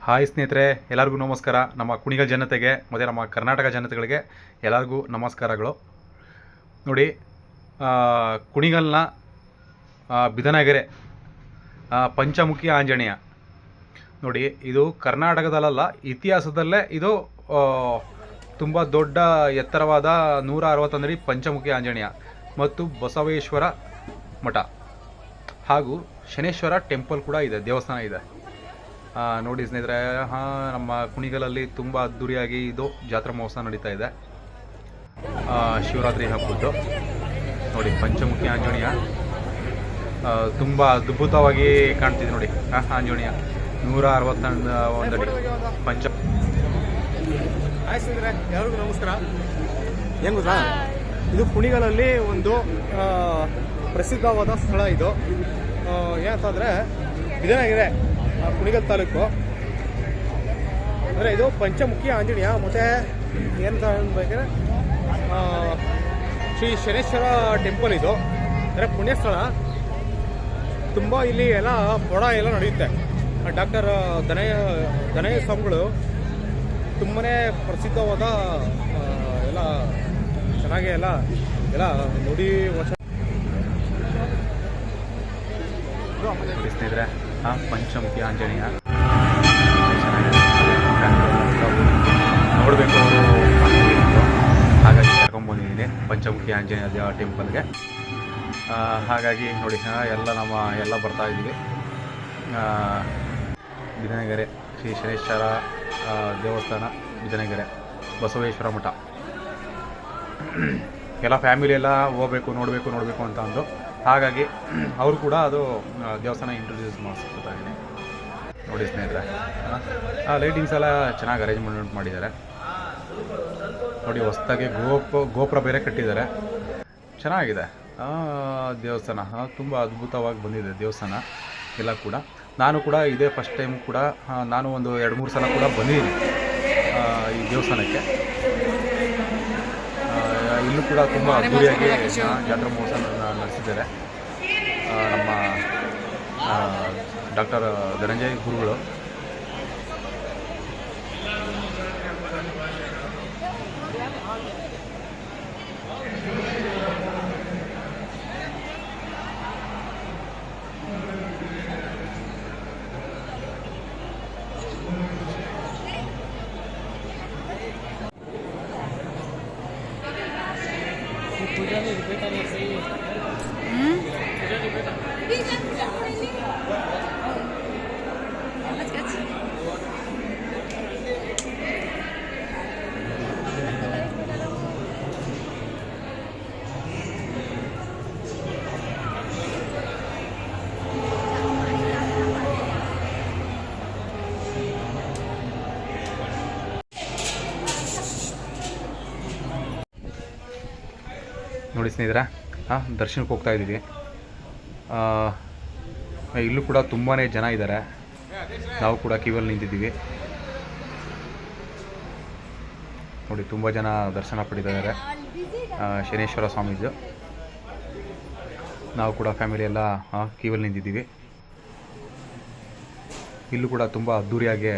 Hi ಸ್ನೇಹಿತರೆ, ಎಲ್ಲರಿಗೂ ನಮಸ್ಕಾರ. ನಮ್ಮ ಕುಣಿಗಲ್ ಜನತೆಗೆ ಮತ್ತು ನಮ್ಮ ಕರ್ನಾಟಕ ಜನತೆಗಳಿಗೆ ಎಲ್ಲರಿಗೂ ನಮಸ್ಕಾರಗಳು. ನೋಡಿ, ಕುಣಿಗಲ್ನ ಬಿದನಗೆರೆ ಪಂಚಮುಖಿ ಆಂಜನೇಯ ನೋಡಿ, ಇದು ಕರ್ನಾಟಕದಲ್ಲ, ಇತಿಹಾಸದಲ್ಲೇ ಇದು ತುಂಬ ದೊಡ್ಡ ಎತ್ತರವಾದ 161 ಅಡಿ ಪಂಚಮುಖಿ ಆಂಜನೇಯ ಮತ್ತು ಬಸವೇಶ್ವರ ಮಠ ಹಾಗೂ ಶನೇಶ್ವರ ಟೆಂಪಲ್ ಕೂಡ ಇದೆ, ದೇವಸ್ಥಾನ ಇದೆ. ನೋಡಿ ಸ್ನೇಹಿತರೆ, ನಮ್ಮ ಕುಣಿಗಲಲ್ಲಿ ತುಂಬ ಅದ್ದೂರಿಯಾಗಿ ಇದು ಜಾತ್ರಾ ಮಹೋತ್ಸವ ನಡೀತಾ ಇದೆ. ಶಿವರಾತ್ರಿ ಹಬ್ಬದ್ದು ನೋಡಿ, ಪಂಚಮುಖಿ ಆಂಜನೇಯ ತುಂಬ ಅದ್ಭುತವಾಗಿ ಕಾಣ್ತಿದೆ ನೋಡಿ. ಆಂಜನೇಯ 161 ಅಡಿ ಪಂಚ. ಸ್ನೇಹಿತರೆ, ಎಲ್ಲರಿಗೂ ನಮಸ್ಕಾರ. ಏನು ಗೊತ್ತಾ, ಇದು ಕುಣಿಗಲಲ್ಲಿ ಒಂದು ಪ್ರಸಿದ್ಧವಾದ ಸ್ಥಳ. ಇದು ಏನಂತಂದರೆ ಬಿದನಗೆರೆ, ಕುಣಿಗಲ್ ತಾಲೂಕು. ಅಂದರೆ ಇದು ಪಂಚಮುಖಿ ಆಂಜನೇಯ. ಮತ್ತು ಏನಂತ ಅನ್ಬೇಕಾದ್ರೆ ಶ್ರೀ ಶನೇಶ್ವರ ಟೆಂಪಲ್. ಇದು ಅಂದರೆ ಪುಣ್ಯಸ್ಥಳ. ತುಂಬ ಇಲ್ಲಿ ಎಲ್ಲ ಪೊಡ ಎಲ್ಲ ನಡೆಯುತ್ತೆ. ಡಾಕ್ಟರ್ ದನಯ್ಯ ಸ್ವಾಮಿಗಳು ತುಂಬಾ ಪ್ರಸಿದ್ಧವಾದ ಎಲ್ಲ ಚೆನ್ನಾಗಿ ಎಲ್ಲ ನುಡಿ ವರ್ಷ ಸ್ನೇಹಿತರೆ, ಪಂಚಮುಖಿ ಆಂಜನೇಯ ನೋಡಬೇಕು ಅವರು, ಹಾಗಾಗಿ ಕರ್ಕೊಂಡ್ಬಂದಿದ್ದೀನಿ ಪಂಚಮುಖಿ ಆಂಜನೇಯ ಟೆಂಪಲ್ಗೆ. ಹಾಗಾಗಿ ನೋಡಿ, ಎಲ್ಲ ಬರ್ತಾ ಇದ್ದೀವಿ. ಬಿದನಗೆರೆ ಶ್ರೀ ಶನೇಶ್ವರ ದೇವಸ್ಥಾನ, ಬಿದನಗೆರೆ ಬಸವೇಶ್ವರ ಮಠ. ಎಲ್ಲ ಫ್ಯಾಮಿಲಿ ಎಲ್ಲ ಹೋಗ್ಬೇಕು, ನೋಡಬೇಕು ಅಂತ ಅಂದು, ಹಾಗಾಗಿ ಅವರು ಕೂಡ ಅದು ದೇವಸ್ಥಾನ ಇಂಟ್ರೊಡ್ಯೂಸ್ ಮಾಡಿಸ್ಕೊತಾ ಇದ್ದೀನಿ. ನೋಡಿ ಸ್ನೇಹಿತರೆ, ಲೈಟಿಂಗ್ಸ್ ಎಲ್ಲ ಚೆನ್ನಾಗಿ ಅರೇಂಜ್ಮೆಂಟ್ ಮಾಡಿದ್ದಾರೆ ನೋಡಿ. ಹೊಸದಾಗಿ ಗೋಪುರ ಬೇರೆ ಕಟ್ಟಿದ್ದಾರೆ, ಚೆನ್ನಾಗಿದೆ ದೇವಸ್ಥಾನ. ತುಂಬ ಅದ್ಭುತವಾಗಿ ಬಂದಿದೆ ದೇವಸ್ಥಾನ ಎಲ್ಲ ಕೂಡ. ನಾನು ಕೂಡ ಇದೇ ಫಸ್ಟ್ ಟೈಮ್ ಕೂಡ, ನಾನು ಒಂದು 2-3 ಸಲ ಕೂಡ ಬಂದಿದ್ದೀನಿ ಈ ದೇವಸ್ಥಾನಕ್ಕೆ. ಇಲ್ಲೂ ಕೂಡ ತುಂಬ ಅದ್ದೂರಿಯಾಗಿ ಜಾತ್ರಾ ಮಹೋತ್ಸವ ನಡೆಸಿದ್ದಾರೆ ನಮ್ಮ ಡಾಕ್ಟರ್ ಧನಂಜಯ ಗುರುಗಳು. ನೋಡಿ ಸ್ನೇಹಿತರೆ, ದರ್ಶನಕ್ಕೆ ಹೋಗ್ತಾ ಇದ್ದೀವಿ. ಇಲ್ಲೂ ಕೂಡ ತುಂಬಾ ಜನ ಇದ್ದಾರೆ. ನಾವು ಕೂಡ ಕ್ಯೂವಲ್ಲಿ ನಿಂತಿದ್ದೀವಿ ನೋಡಿ. ತುಂಬ ಜನ ದರ್ಶನ ಪಡಿತಿದ್ದಾರೆ ಶನೇಶ್ವರ ಸ್ವಾಮಿದು. ನಾವು ಕೂಡ ಫ್ಯಾಮಿಲಿ ಎಲ್ಲ ಕ್ಯೂವಲ್ಲಿ ನಿಂತಿದ್ದೀವಿ. ಇಲ್ಲೂ ಕೂಡ ತುಂಬ ಅದ್ಧೂರಿಯಾಗಿ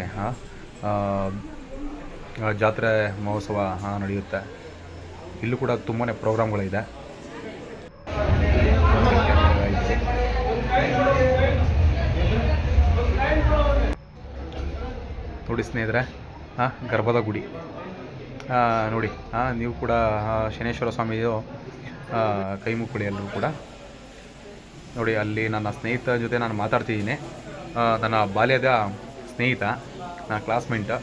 ಜಾತ್ರೆ ಮಹೋತ್ಸವ ನಡೆಯುತ್ತೆ. ಇಲ್ಲೂ ಕೂಡ ತುಂಬಾ ಪ್ರೋಗ್ರಾಮ್ಗಳಿದೆ. ನೋಡಿ ಸ್ನೇಹಿತರೆ, ಗರ್ಭದ ಗುಡಿ ನೋಡಿ. ನೀವು ಕೂಡ ಶನೇಶ್ವರ ಸ್ವಾಮಿಯು ಕೈ ಮುಕ್ಕುಳಿ ಎಲ್ಲರೂ ಕೂಡ ನೋಡಿ. ಅಲ್ಲಿ ನನ್ನ ಸ್ನೇಹಿತರ ಜೊತೆ ನಾನು ಮಾತಾಡ್ತಿದ್ದೀನಿ. ನನ್ನ ಬಾಲ್ಯದ ಸ್ನೇಹಿತ, ನನ್ನ ಕ್ಲಾಸ್ಮೇಟ್.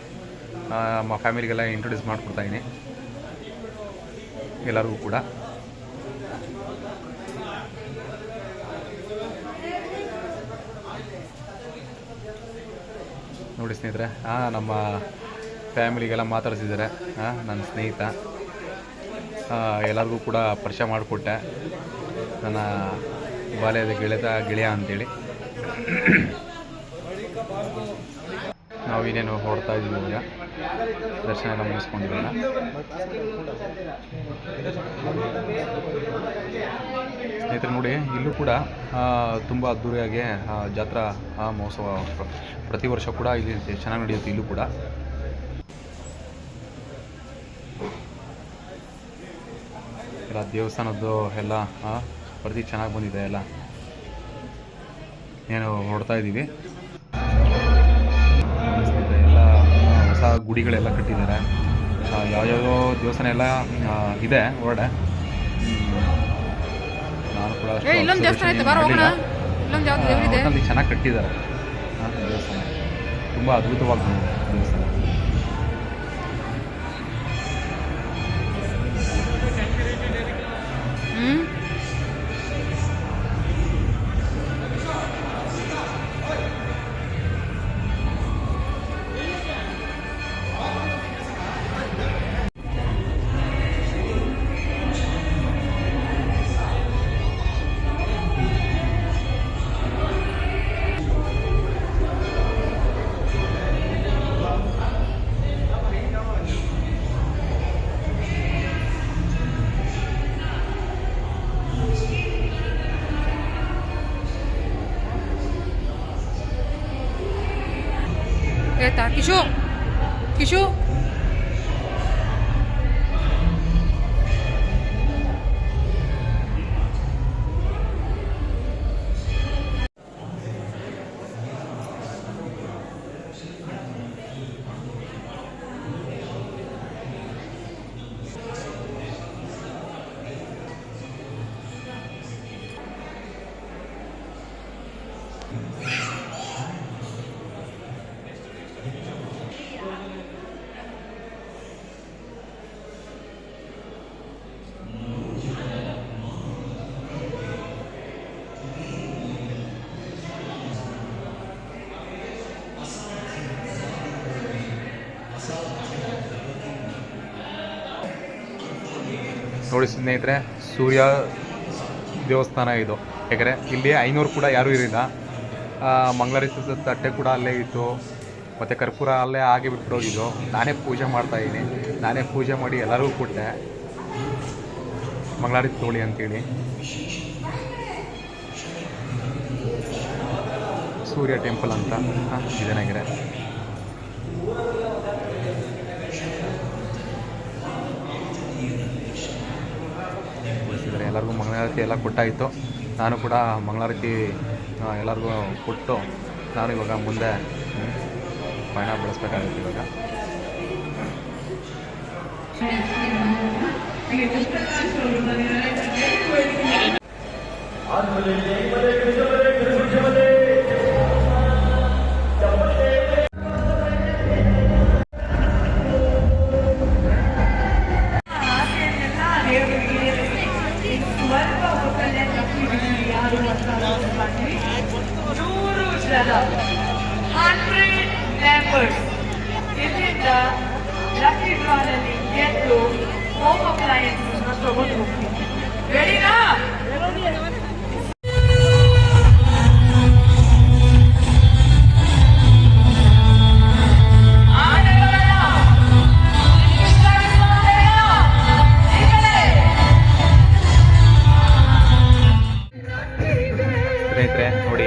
ನಮ್ಮ ಫ್ಯಾಮಿಲಿಗೆಲ್ಲ ಇಂಟ್ರೊಡ್ಯೂಸ್ ಮಾಡಿಕೊಡ್ತಾಯಿದ್ದೀನಿ ಎಲ್ಲರಿಗೂ ಕೂಡ. ನೋಡಿ ಸ್ನೇಹಿತರೆ, ನಮ್ಮ ಫ್ಯಾಮಿಲಿಗೆಲ್ಲ ಮಾತಾಡ್ತಿದ್ದಾರೆ ನನ್ನ ಸ್ನೇಹಿತ. ಎಲ್ಲರಿಗೂ ಕೂಡ ಪರಿಚಯ ಮಾಡಿಕೊಟ್ಟೆ, ನನ್ನ ಬಾಲ್ಯದ ಗೆಳೆಯ ಅಂಥೇಳಿ. ನಾವು ಇನ್ನೇನು ಹೊರಡ್ತಾ ಇದ್ದೀವಿ ಈಗ, ದರ್ಶನ ಎಲ್ಲ ಮುಗಿಸ್ಕೊಂಡಿರೋಣ. ಸ್ನೇಹಿತರೆ ನೋಡಿ, ಇಲ್ಲೂ ಕೂಡ ತುಂಬ ಅದ್ದೂರಿಯಾಗಿ ಜಾತ್ರಾ ಮಹೋತ್ಸವ ಪ್ರತಿ ವರ್ಷ ಕೂಡ ಇಲ್ಲಿ ಚೆನ್ನಾಗಿ ನಡೆಯುತ್ತೆ. ಇಲ್ಲೂ ಕೂಡ ಎಲ್ಲ ದೇವಸ್ಥಾನದ್ದು ಎಲ್ಲ ಪ್ರತಿ ಚೆನ್ನಾಗಿ ಬಂದಿದೆ. ಎಲ್ಲ ಏನು ನೋಡ್ತಾ ಇದ್ದೀವಿ, ಎಲ್ಲ ಹೊಸ ಗುಡಿಗಳೆಲ್ಲ ಕಟ್ಟಿದ್ದಾರೆ. ಯಾವ್ಯಾವ ದೇವಸ್ಥಾನ ಎಲ್ಲ ಇದೆ ಹೊರಡೆ. ನಾನು ಕೂಡ ಅಲ್ಲಿ ಚೆನ್ನಾಗಿ ಕಟ್ಟಿದ್ದಾರೆ ದೇವಸ್ಥಾನ, ತುಂಬ ಅದ್ಭುತವಾಗಿ ದೇವಸ್ಥಾನ. ಕಿಶು ಕಿಶು ನೋಡಿ ಸ್ನೇಹಿತರೆ, ಸೂರ್ಯ ದೇವಸ್ಥಾನ ಇದು. ಯಾಕಂದರೆ ಇಲ್ಲಿ 500 ಕೂಡ ಯಾರೂ ಇರಲಿಲ್ಲ. ಮಂಗಳಾರತಿ ತಟ್ಟೆ ಕೂಡ ಅಲ್ಲೇ ಇತ್ತು, ಮತ್ತು ಕರ್ಪೂರ ಅಲ್ಲೇ ಹಾಗೆ ಬಿಟ್ಬಿಟ್ಟೋಗಿದ್ದು. ನಾನೇ ಪೂಜೆ ಮಾಡ್ತಾಯಿದ್ದೀನಿ, ನಾನೇ ಪೂಜೆ ಮಾಡಿ ಎಲ್ಲರಿಗೂ ಕೊಟ್ಟೆ, ಮಂಗಳಾರತಿ ತೋಳಿ ಅಂತೇಳಿ. ಸೂರ್ಯ ಟೆಂಪಲ್ ಅಂತ ವಿಜಯನಗರ. ಎಲ್ಲರಿಗೂ ಮಂಗಳಾರತಿ ಎಲ್ಲ ಕೊಟ್ಟಾಯಿತು. ನಾನು ಕೂಡ ಮಂಗಳಾರತಿ ಎಲ್ಲರಿಗೂ ಕೊಟ್ಟು ನಾನು ಇವಾಗ ಮುಂದೆ ಪಯಣ ಬೆಳೆಸ್ಬೇಕಾಗುತ್ತೆ. ಇವಾಗ ಸ್ನೇಹಿತರೆ ನೋಡಿ,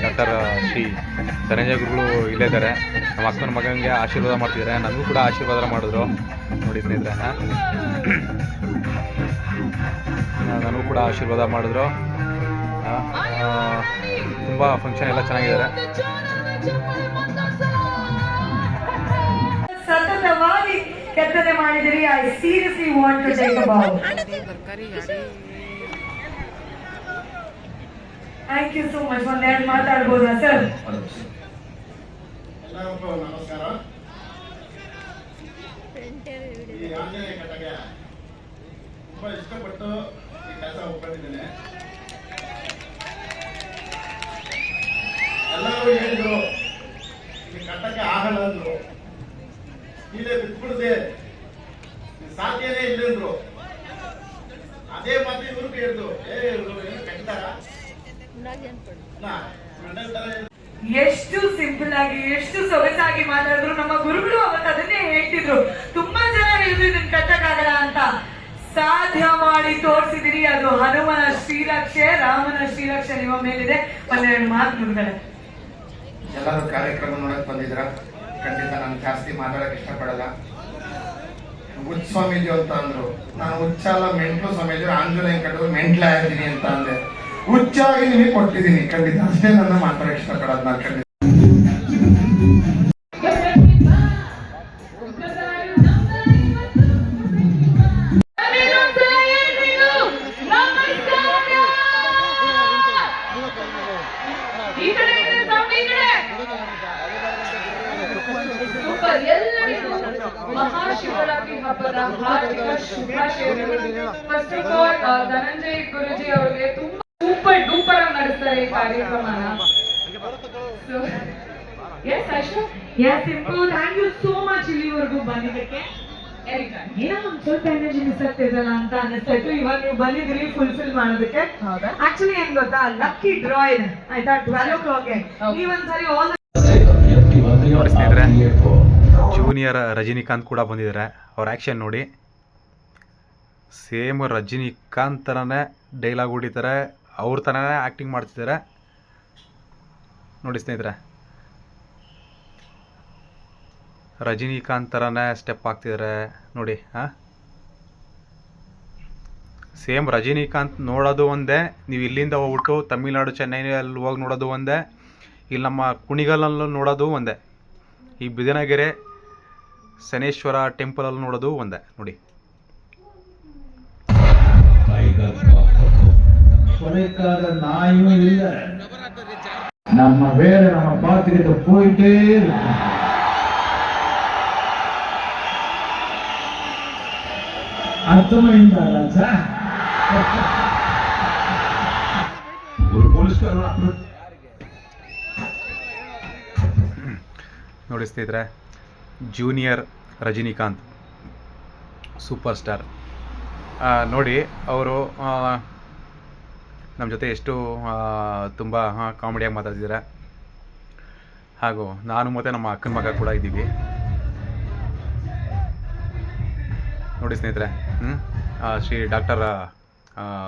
ಡಾಕ್ಟರ್ ಶ್ರೀ ಧನಂಜಯ ಗುರುಗಳು ಇಲ್ಲೇ ಇದ್ದಾರೆ. ನಮ್ಮ ಅಕ್ಕನ ಮಗನಿಗೆ ಆಶೀರ್ವಾದ ಮಾಡ್ತಿದ್ದಾರೆ, ನನಗೂ ಕೂಡ ಆಶೀರ್ವಾದ ಮಾಡಿದ್ರು. ನೋಡಿ ಸ್ನೇಹಿತರೆ, ನನಗೂ ಕೂಡ ಆಶೀರ್ವಾದ ಮಾಡಿದ್ರು. ತುಂಬ ಫಂಕ್ಷನ್ ಎಲ್ಲ ಚೆನ್ನಾಗಿದ್ದಾರೆ. ಸತತವಾಗಿ ಕೆತ್ತನೆ ಮಾಡಿದಿರಿ. I seriously want to take a bow. Thank you so much. ಒಂದೆರಡು ಮಾತಾಡ್ಬೋದಾ ಸರ್? ಎಲ್ಲರಿಗೂ ನಮಸ್ಕಾರ. ಈ ಆಂಜನೇಯ ಕಟ್ಟಗೆ ತುಂಬಾ ಇಷ್ಟಪಟ್ಟು ಈ ಕೆಲಸ ಒಪ್ಕೊಂಡಿದ್ದೇನೆ. ಎಲ್ಲರೂ ಹೇಳಿದ್ರು ಈ ಕಟ್ಟಕ್ಕೆ ಆಗಲ್ಲ ಅಂದ್ರು, ಇಲ್ಲೇ ಬಿಟ್ಬಿಡದೆ ಸಾಧ್ಯನೇ ಇಲ್ಲಂದ್ರು. ಅದೇ ಮಾತು ಇವ್ರು ಕೇಳಿದ್ರು, ಏನು ಕಟ್ತಾರ ಎಷ್ಟು ಸಿಂಪಲ್ ಆಗಿ ಎಷ್ಟು ಸೊಗಸಾಗಿ ಮಾತಾಡಿದ್ರು. ನಮ್ಮ ಗುರುಗಳು ಅವತ್ತು ಅದನ್ನೇ ಹೇಳ್ತಿದ್ರು, ತುಂಬಾ ಜನ ಹೇಳಿದ್ರು ಇದನ್ನ ಕಟ್ಟಕ್ಕಾಗಲ್ಲ ಅಂತ, ಸಾಧ್ಯ ಮಾಡಿ ತೋರಿಸಿದಿರಿ. ಅದು ಹನುಮನ ಶ್ರೀರಕ್ಷೆ, ರಾಮನ ಶ್ರೀರಕ್ಷೆ ನಿಮ್ಮ ಮೇಲಿದೆ. ಒಂದೆರಡು ಮಾತು ಗುರುಗಳೇ. ಎಲ್ಲರೂ ಕಾರ್ಯಕ್ರಮ ನೋಡಕ್ ಬಂದಿದ್ರ. ಖಂಡಿತ ನಾನು ಜಾಸ್ತಿ ಮಾತಾಡಕ್ ಇಷ್ಟಪಡಲ್ಲ. ಹುಚ್ಚ ಸ್ವಾಮೀಜಿ ಅಂತ ಅಂದ್ರು, ನಾನು ಹುಚ್ಚ ಅಲ್ಲ ಮೆಂಟ್ಲು ಸ್ವಾಮೀಜಿ, ಆಂಜನೇಯ ಕಟ್ಟಲು ಮೆಂಟ್ಲೆ ಆಗಿದ್ದೀನಿ ಅಂತ ಅಂದೆ. ಹುಚ್ಚಾಗಿ ನಿಮಗೆ ಕೊಟ್ಟಿದ್ದೀನಿ, ಖಂಡಿತ ಅಷ್ಟೇ ನನ್ನ ಮಾತಾಡಕ್ ಇಷ್ಟಪಡೋದು ನಾನು ಖಂಡಿತ. ಎಲ್ಲರಿಗೂ ಮಹಾಶಿವರಾತ್ರಿ ಹಬ್ಬದ ಹಾರ್ದಿಕ ಶುಭಾಶಯಗಳು. ಫಸ್ಟ್ ಆಫ್ ಆಲ್ ಧನಂಜಯ್ ಗುರುಜಿ ಅವರಿಗೆ ತುಂಬಾ ಸೂಪರ್ ಡೂಪರ್ ಆಗಿ ನಡೆಸ್ತಾರೆ ಈ ಕಾರ್ಯಕ್ರಮನ. ಸಿಂಪು, ಥ್ಯಾಂಕ್ ಯು ಸೋ ಮಚ್ ಇಲ್ಲಿವರೆಗೂ ಬಂದಿದ್ದಕ್ಕೆ. ಏನೋ ಒಂದ್ ಸ್ವಲ್ಪ ಎನರ್ಜಿ ಮಿಸ್ ಆಗ್ತಿದಲ್ಲ ಅಂತ ಅನ್ನಿಸ್ತಾ ಇತ್ತು. ಇವಾಗ ನೀವು ಬಂದಿದ್ರಿ ಫುಲ್ಫಿಲ್ ಮಾಡೋದಕ್ಕೆ. ಆಕ್ಚುಲಿ ಏನ್ ಗೊತ್ತಾ, ಲಕ್ಕಿ ಡ್ರಾ ಇದೆ ಆಯ್ತಾ, 12 o'clock ನೀವೊಂದ್ಸರಿ ಆಲ್ ನೋಡಿ ಸ್ನೇಹಿತರೆ, ಜೂನಿಯರ್ ರಜನಿಕಾಂತ್ ಕೂಡ ಬಂದಿದ್ದಾರೆ. ಅವ್ರ ಆ್ಯಕ್ಷನ್ ನೋಡಿ, ಸೇಮ್ ರಜನಿಕಾಂತ್ ಥರನೇ ಡೈಲಾಗ್ ಹೊಡಿತಾರೆ, ಅವ್ರ ಥರನೇ ಆ್ಯಕ್ಟಿಂಗ್ ಮಾಡ್ತಿದ್ದಾರೆ ನೋಡಿ ಸ್ನೇಹಿತರೆ. ರಜನಿಕಾಂತ್ ಥರನೇ ಸ್ಟೆಪ್ ಹಾಕ್ತಿದ್ದಾರೆ ನೋಡಿ. ಸೇಮ್ ರಜನಿಕಾಂತ್ ನೋಡೋದು ಒಂದೇ, ನೀವು ಇಲ್ಲಿಂದ ಹೋಗ್ಬಿಟ್ಟು ತಮಿಳ್ನಾಡು ಚೆನ್ನೈನಲ್ಲಿ ಹೋಗಿ ನೋಡೋದು ಒಂದೇ, ಇಲ್ಲಿ ನಮ್ಮ ಕುಣಿಗಲಲ್ಲೂ ನೋಡೋದು ಒಂದೇ, ಈ ಬಿದನಗೆರೆ ಶನೇಶ್ವರ ಟೆಂಪಲಲ್ಲಿ ನೋಡೋದು ಒಂದೇ ನೋಡಿ. நாயும் இல்லை, நம்ம வேலை நம்ம பார்த்துக்கிட்டு போயிட்டே இருக்கோம். அர்த்தமைந்தா ராஜா? ஒரு போலீஸ்காரன் ನೋಡಿ ಸ್ನೇಹಿತರೆ, ಜೂನಿಯರ್ ರಜನಿಕಾಂತ್ ಸೂಪರ್ ಸ್ಟಾರ್ ನೋಡಿ. ಅವರು ನಮ್ಮ ಜೊತೆ ಎಷ್ಟು ತುಂಬ ಕಾಮಿಡಿಯಾಗಿ ಮಾತಾಡ್ತಿದ್ದಾರೆ. ಹಾಗೂ ನಾನು ಮತ್ತು ನಮ್ಮ ಅಕ್ಕನ ಮಗ ಕೂಡ ಇದ್ದೀವಿ ನೋಡಿ ಸ್ನೇಹಿತರೆ. ಶ್ರೀ ಡಾಕ್ಟರ್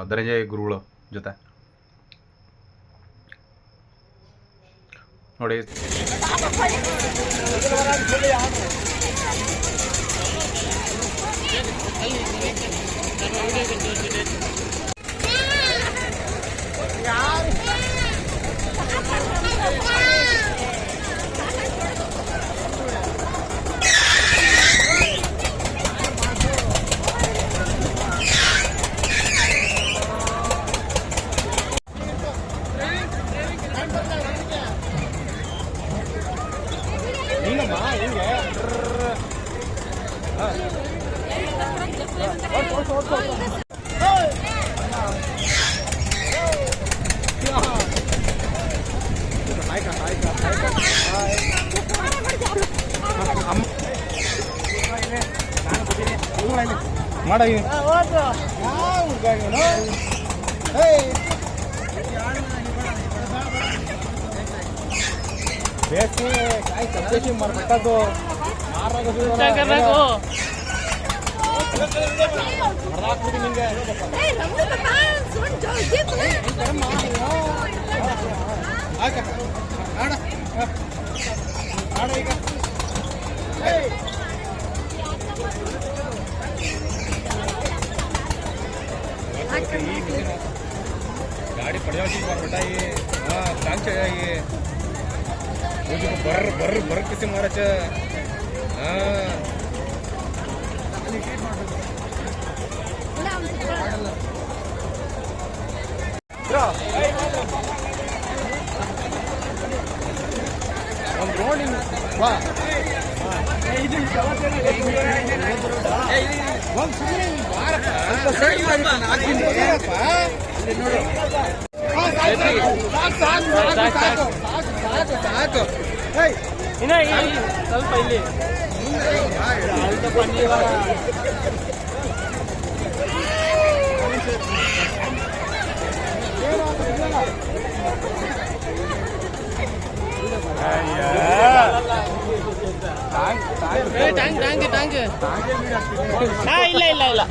ಧನಂಜಯ ಗುರುಗಳು ಜೊತೆ ನೋಡಿ. गाड़ी पड़ जाओ बेटा, ये टांग चाहिए, ये मुझे बर बर बर किसी मारा च ಸ್ವಲ್ಪ ಇಲ್ಲಿ ಇಲ್ಲ